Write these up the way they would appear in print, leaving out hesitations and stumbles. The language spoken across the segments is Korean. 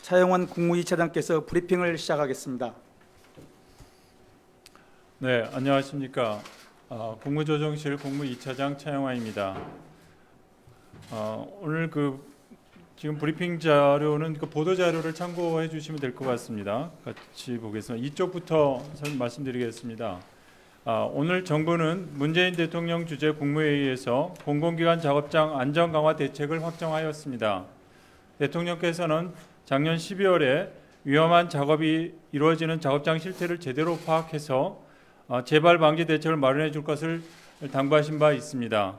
차영원 국무이차장께서 브리핑을 시작하겠습니다. 네, 안녕하십니까. 국무조정실 국무이차장 차영환입니다. 오늘 지금 브리핑 자료는 보도 자료를 참고해 주시면 될 것 같습니다. 같이 보겠습니다. 이쪽부터 말씀드리겠습니다. 오늘 정부는 문재인 대통령 주재 국무회의에서 공공기관 작업장 안전 강화 대책을 확정하였습니다. 대통령께서는 작년 12월에 위험한 작업이 이루어지는 작업장 실태를 제대로 파악해서 재발 방지 대책을 마련해 줄 것을 당부하신 바 있습니다.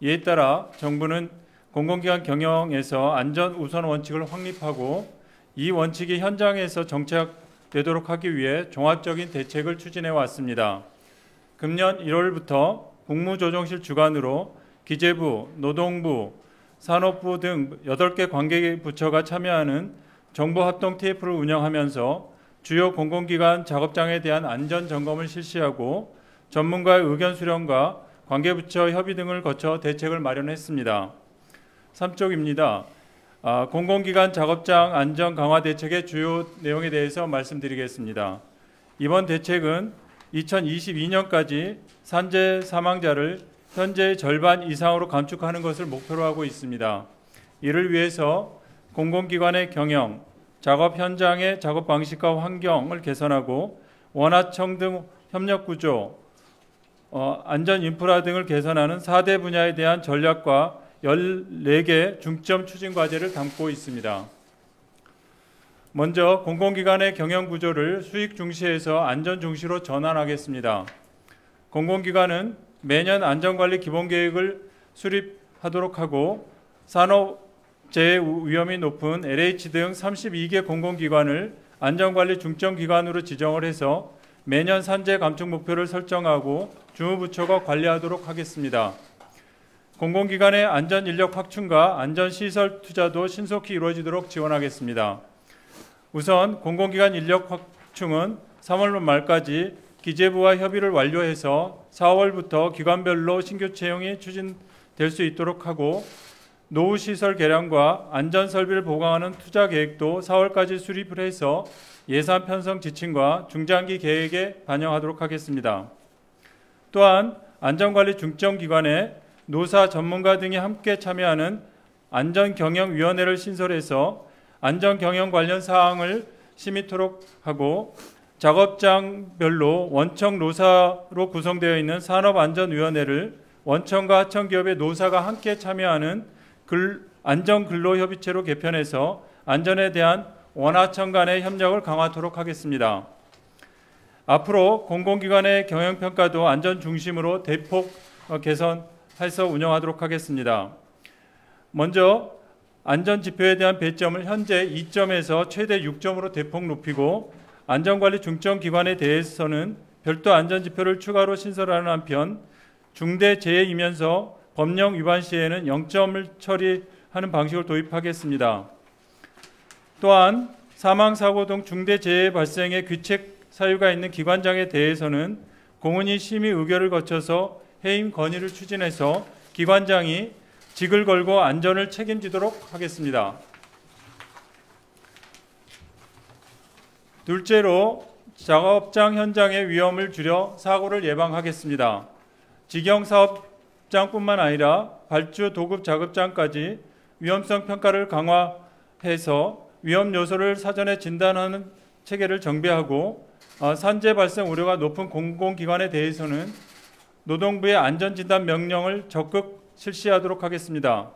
이에 따라 정부는 공공기관 경영에서 안전 우선 원칙을 확립하고 이 원칙이 현장에서 정착되도록 하기 위해 종합적인 대책을 추진해 왔습니다. 금년 1월부터 국무조정실 주관으로 기재부, 노동부, 산업부 등 8개 관계부처가 참여하는 정보합동 TF를 운영하면서 주요 공공기관 작업장에 대한 안전 점검을 실시하고 전문가의 의견 수렴과 관계부처 협의 등을 거쳐 대책을 마련했습니다. 3쪽입니다. 공공기관 작업장 안전 강화 대책의 주요 내용에 대해서 말씀드리겠습니다. 이번 대책은 2022년까지 산재 사망자를 현재의 절반 이상으로 감축하는 것을 목표로 하고 있습니다. 이를 위해서 공공기관의 경영, 작업 현장의 작업 방식과 환경을 개선하고 원하청 등 협력 구조, 안전 인프라 등을 개선하는 4대 분야에 대한 전략과 14개 중점 추진 과제를 담고 있습니다. 먼저 공공기관의 경영 구조를 수익 중시에서 안전 중시로 전환하겠습니다. 공공기관은 매년 안전관리 기본계획을 수립하도록 하고 산업재해 위험이 높은 LH 등 32개 공공기관을 안전관리 중점기관으로 지정을 해서 매년 산재 감축 목표를 설정하고 주무부처가 관리하도록 하겠습니다. 공공기관의 안전인력 확충과 안전시설 투자도 신속히 이루어지도록 지원하겠습니다. 우선 공공기관 인력 확충은 3월 말까지 기재부와 협의를 완료해서 4월부터 기관별로 신규 채용이 추진될 수 있도록 하고 노후시설 개량과 안전설비를 보강하는 투자 계획도 4월까지 수립을 해서 예산 편성 지침과 중장기 계획에 반영하도록 하겠습니다. 또한 안전관리 중점기관에 노사 전문가 등이 함께 참여하는 안전경영위원회를 신설해서 안전경영 관련 사항을 심의토록 하고 작업장별로 원청 노사로 구성되어 있는 산업안전위원회를 원청과 하청기업의 노사가 함께 참여하는 안전근로협의체로 개편해서 안전에 대한 원하청 간의 협력을 강화하도록 하겠습니다. 앞으로 공공기관의 경영평가도 안전 중심으로 대폭 개선해서 운영하도록 하겠습니다. 먼저 안전지표에 대한 배점을 현재 2점에서 최대 6점으로 대폭 높이고 안전관리 중점기관에 대해서는 별도 안전지표를 추가로 신설하는 한편 중대재해이면서 법령 위반 시에는 0점을 처리하는 방식을 도입하겠습니다. 또한 사망사고 등 중대재해 발생의 귀책 사유가 있는 기관장에 대해서는 공은위 심의 의결을 거쳐서 해임 건의를 추진해서 기관장이 직을 걸고 안전을 책임지도록 하겠습니다. 둘째로 작업장 현장의 위험을 줄여 사고를 예방하겠습니다. 직영사업장뿐만 아니라 발주 도급 작업장까지 위험성 평가를 강화해서 위험 요소를 사전에 진단하는 체계를 정비하고 산재 발생 우려가 높은 공공기관에 대해서는 노동부의 안전진단 명령을 적극 실시하도록 하겠습니다.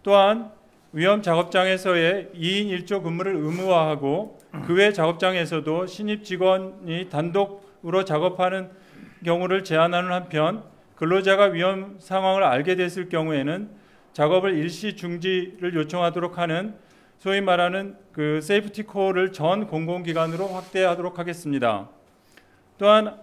또한 위험 작업장에서의 2인 1조 근무를 의무화하고 그 외 작업장에서도 신입 직원이 단독으로 작업하는 경우를 제한하는 한편 근로자가 위험 상황을 알게 됐을 경우에는 작업을 일시 중지를 요청하도록 하는 소위 말하는 세이프티콜을 전 공공기관으로 확대하도록 하겠습니다. 또한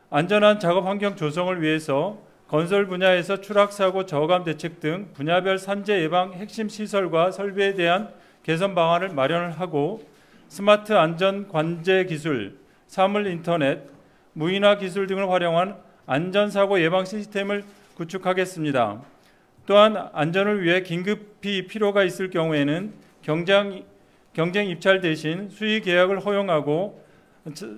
안전한 작업 환경 조성을 위해서 건설 분야에서 추락사고 저감 대책 등 분야별 산재 예방 핵심 시설과 설비에 대한 개선 방안을 마련을 하고 스마트 안전 관제 기술, 사물 인터넷, 무인화 기술 등을 활용한 안전사고 예방 시스템을 구축하겠습니다. 또한 안전을 위해 긴급히 필요가 있을 경우에는 경쟁 입찰 대신 수의 계약을 허용하고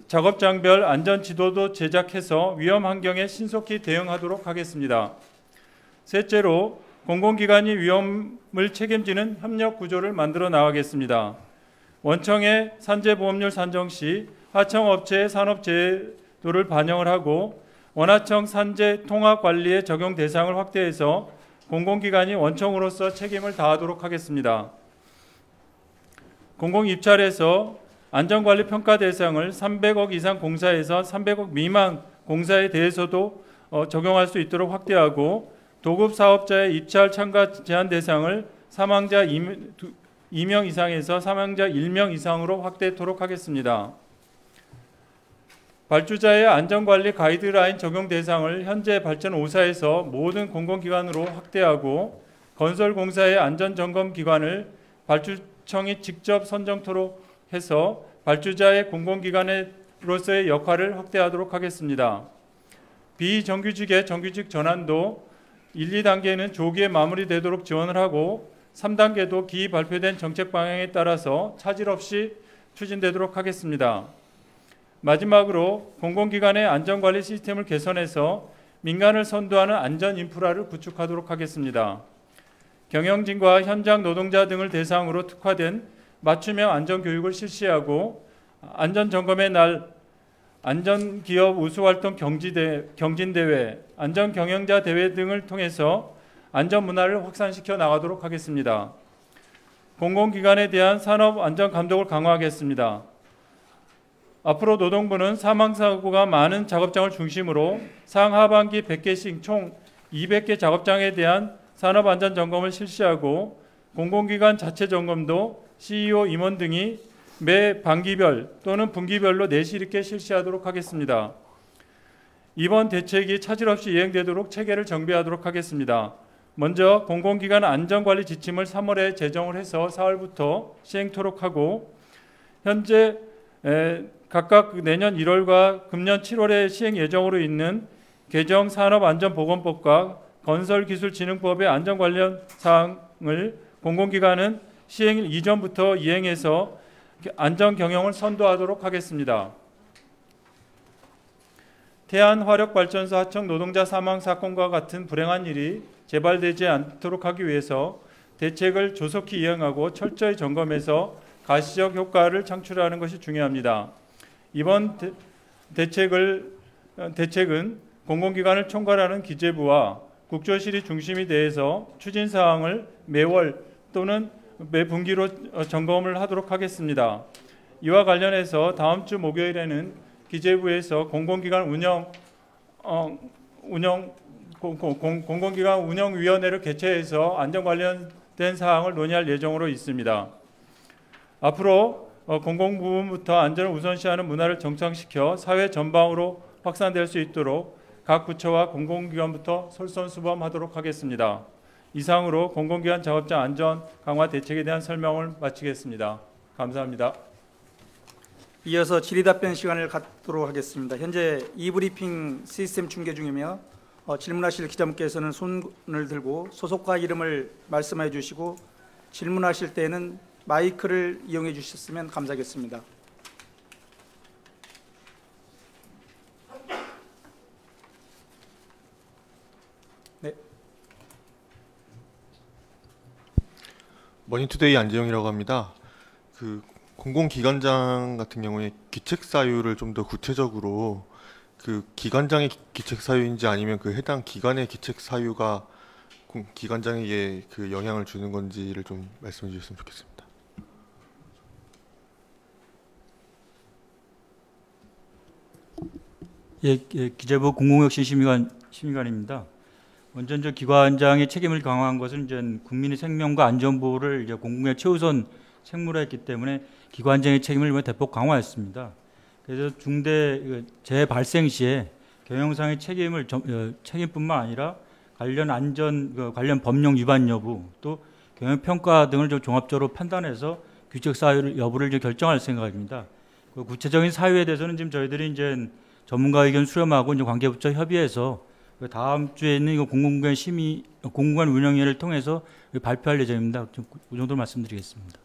작업장별 안전 지도도 제작해서 위험 환경에 신속히 대응하도록 하겠습니다. 셋째로 공공기관이 위험을 책임지는 협력 구조를 만들어 나가겠습니다. 원청의 산재보험료 산정 시 하청업체의 산업재해도를 반영을 하고 원하청 산재 통합관리의 적용 대상을 확대해서 공공기관이 원청으로서 책임을 다하도록 하겠습니다. 공공입찰에서 안전관리 평가 대상을 300억 이상 공사에서 300억 미만 공사에 대해서도 적용할 수 있도록 확대하고 도급 사업자의 입찰 참가 제한 대상을 사망자 2명 이상에서 사망자 1명 이상으로 확대토록 하겠습니다. 발주자의 안전관리 가이드라인 적용 대상을 현재 발전 5사에서 모든 공공기관으로 확대하고 건설공사의 안전점검기관을 발주청이 직접 선정토록 해서 발주자의 공공기관으로서의 역할을 확대하도록 하겠습니다. 비정규직의 정규직 전환도 1, 2단계는 조기에 마무리되도록 지원을 하고 3단계도 기 발표된 정책 방향에 따라서 차질 없이 추진되도록 하겠습니다. 마지막으로 공공기관의 안전관리 시스템을 개선해서 민간을 선도하는 안전 인프라를 구축하도록 하겠습니다. 경영진과 현장 노동자 등을 대상으로 특화된 맞춤형 안전교육을 실시하고 안전점검의 날 안전기업 우수활동 경진대회, 안전경영자 대회 등을 통해서 안전문화를 확산시켜 나가도록 하겠습니다. 공공기관에 대한 산업안전감독을 강화하겠습니다. 앞으로 노동부는 사망사고가 많은 작업장을 중심으로 상하반기 100개씩 총 200개 작업장에 대한 산업안전점검을 실시하고 공공기관 자체 점검도 CEO 임원 등이 매 반기별 또는 분기별로 내실 있게 실시하도록 하겠습니다. 이번 대책이 차질 없이 이행되도록 체계를 정비하도록 하겠습니다. 먼저 공공기관 안전관리 지침을 3월에 제정을 해서 4월부터 시행토록 하고 현재 각각 내년 1월과 금년 7월에 시행 예정으로 있는 개정 산업안전보건법과 건설기술진흥법의 안전 관련 사항을 공공기관은 시행일 이전부터 이행해서 안전 경영을 선도하도록 하겠습니다. 태안화력발전소 하청 노동자 사망 사건과 같은 불행한 일이 재발되지 않도록 하기 위해서 대책을 조속히 이행하고 철저히 점검해서 가시적 효과를 창출하는 것이 중요합니다. 이번 대책은 공공기관을 총괄하는 기재부와 국조실이 중심이 돼서 추진 사항을 매월 또는 매 분기로 점검을 하도록 하겠습니다. 이와 관련해서 다음 주 목요일에는 기재부에서 공공기관 공공기관 운영위원회를 개최해서 안전 관련된 사항을 논의할 예정으로 있습니다. 앞으로 공공부문부터 안전을 우선시하는 문화를 정착시켜 사회 전방으로 확산될 수 있도록 각 부처와 공공기관부터 솔선수범하도록 하겠습니다. 이상으로 공공기관 작업장 안전 강화 대책에 대한 설명을 마치겠습니다. 감사합니다. 이어서 질의답변 시간을 갖도록 하겠습니다. 현재 이브리핑 시스템 중계 중이며 질문하실 기자분께서는 손을 들고 소속과 이름을 말씀해 주시고 질문하실 때에는 마이크를 이용해 주셨으면 감사하겠습니다. 네. 머니투데이 안재영이라고 합니다. 공공기관장 같은 경우에 기책 사유를 좀 더 구체적으로 기관장의 기책 사유인지 아니면 해당 기관의 기책 사유가 기관장에게 영향을 주는 건지를 좀 말씀해 주셨으면 좋겠습니다. 예, 기재부 공공혁신 심의관입니다. 먼저 기관장의 책임을 강화한 것은 이제 국민의 생명과 안전보호를 이제 공공의 최우선 책무로 했기 때문에 기관장의 책임을 대폭 강화했습니다. 그래서 중대 재해 발생 시에 경영상의 책임뿐만 아니라 관련 안전 관련 법령 위반 여부 또 경영 평가 등을 종합적으로 판단해서 규칙 사유 여부를 결정할 생각입니다. 구체적인 사유에 대해서는 지금 저희들이 이제 전문가 의견 수렴하고 이제 관계부처 협의해서 다음 주에 있는 공공기관 운영위원회를 통해서 발표할 예정입니다. 이 정도로 말씀드리겠습니다.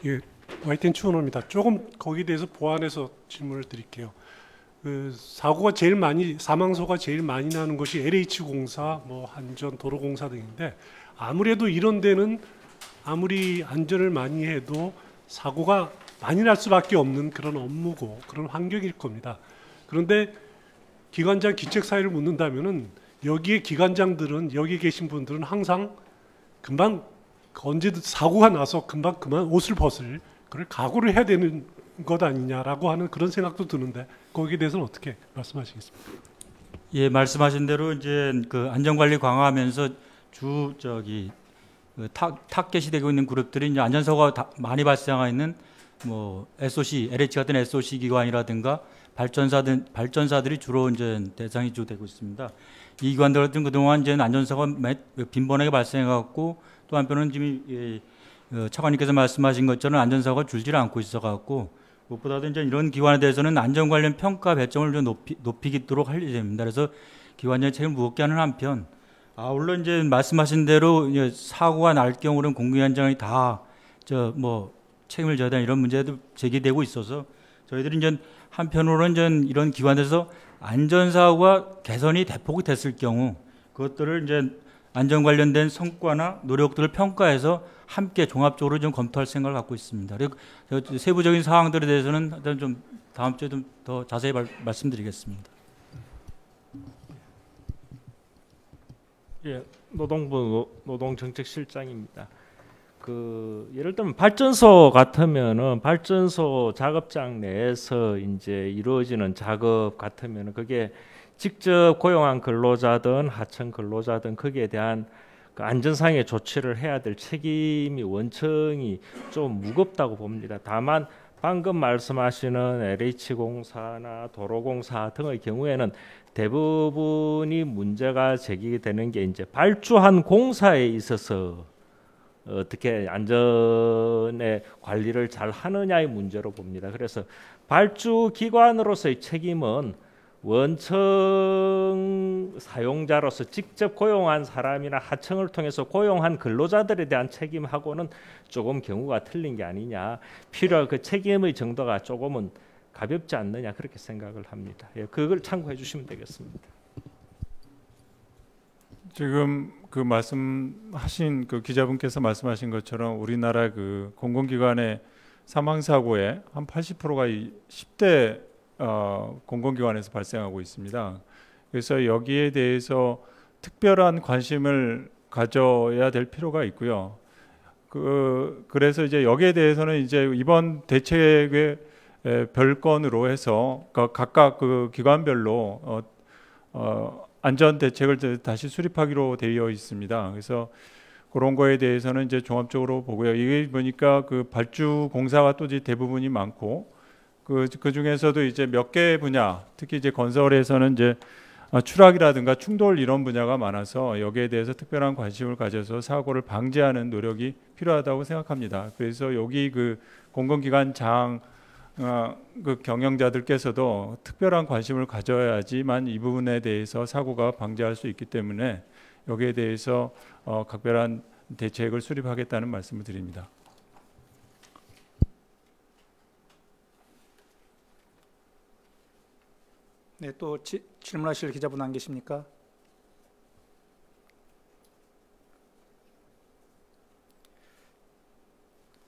예, YTN 추원호입니다. 조금 거기에 대해서 보완해서 질문을 드릴게요. 그 사고가 제일 많이 사망소가 제일 많이 나는 것이 LH공사, 뭐 한전, 도로공사 등인데 아무래도 이런 데는 아무리 안전을 많이 해도 사고가 많이 날 수밖에 없는 그런 업무고 그런 환경일 겁니다. 그런데 기관장 기책 사유를 묻는다면은 여기에 기관장들은 여기 계신 분들은 항상 금방 언제든 사고가 나서 금방 그만 옷을 벗을 그걸 각오를 해야 되는 것 아니냐라고 하는 그런 생각도 드는데 거기에 대해서는 어떻게 말씀하시겠습니까? 예, 말씀하신 대로 이제 그 안전관리 강화하면서 타겟이 되고 있는 그룹들이 이제 안전사고가 많이 발생하고 있는 뭐 SOC, LH 같은 SOC 기관이라든가 발전사들이 주로 이제 대상이 되고 있습니다. 이 기관들 같은 그동안 이제 안전사고가 빈번하게 발생해갖고 또 한편은 지금 차관님께서 말씀하신 것처럼 안전사고가 줄지 않고 있어갖고 무엇보다도 이제 이런 기관에 대해서는 안전 관련 평가 배점을 좀 높이도록 할 예정입니다. 그래서 기관장의 책임을 무겁게 하는 한편, 물론 이제 말씀하신 대로 이제 사고가 날 경우는 공기관장이 다 책임을 져야 되는 이런 문제도 제기되고 있어서 저희들이 이제 한편으로는 이제 이런 기관에서 안전사고가 개선이 대폭이 됐을 경우 그것들을 이제 안전 관련된 성과나 노력들을 평가해서 함께 종합적으로 좀 검토할 생각을 갖고 있습니다. 그리고 세부적인 사항들에 대해서는 좀 다음 주에 좀 더 자세히 말씀드리겠습니다. 예, 노동부 노동정책실장입니다. 예를 들면 발전소 같으면은 발전소 작업장 내에서 이제 이루어지는 작업 같으면은 그게 직접 고용한 근로자든 하청 근로자든 거기에 대한 그 안전상의 조치를 해야 될 책임이 원청이 좀 무겁다고 봅니다. 다만 방금 말씀하시는 LH공사나 도로공사 등의 경우에는 대부분이 문제가 제기되는 게 이제 발주한 공사에 있어서 어떻게 안전의 관리를 잘 하느냐의 문제로 봅니다. 그래서 발주 기관으로서의 책임은 원청 사용자로서 직접 고용한 사람이나 하청을 통해서 고용한 근로자들에 대한 책임하고는 조금 경우가 틀린 게 아니냐. 필요한 그 책임의 정도가 조금은 가볍지 않느냐 그렇게 생각을 합니다. 예, 그걸 참고해 주시면 되겠습니다. 지금 그 말씀하신 그 기자분께서 말씀하신 것처럼 우리나라 그 공공기관의 사망 사고의 한 80%가 이 10대 공공기관에서 발생하고 있습니다. 그래서 여기에 대해서 특별한 관심을 가져야 될 필요가 있고요. 그래서 이제 여기에 대해서는 이제 이번 대책의 별건으로 해서 각각 그 기관별로 안전 대책을 다시 수립하기로 되어 있습니다. 그래서 그런 거에 대해서는 이제 종합적으로 보고요. 이게 보니까 그 발주 공사가 또 대부분이 많고 그 중에서도 이제 몇 개 분야, 특히 이제 건설에서는 이제 추락이라든가 충돌 이런 분야가 많아서 여기에 대해서 특별한 관심을 가져서 사고를 방지하는 노력이 필요하다고 생각합니다. 그래서 여기 그 공공기관장 그 경영자들께서도 특별한 관심을 가져야지만 이 부분에 대해서 사고가 방지할 수 있기 때문에 여기에 대해서 각별한 대책을 수립하겠다는 말씀을 드립니다. 네, 또 질문하실 기자분 안 계십니까?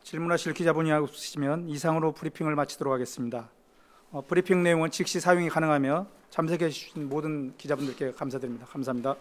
질문하실 기자분이 없으시면 이상으로 브리핑을 마치도록 하겠습니다. 브리핑 내용은 즉시 사용이 가능하며 참석해 주신 모든 기자분들께 감사드립니다. 감사합니다.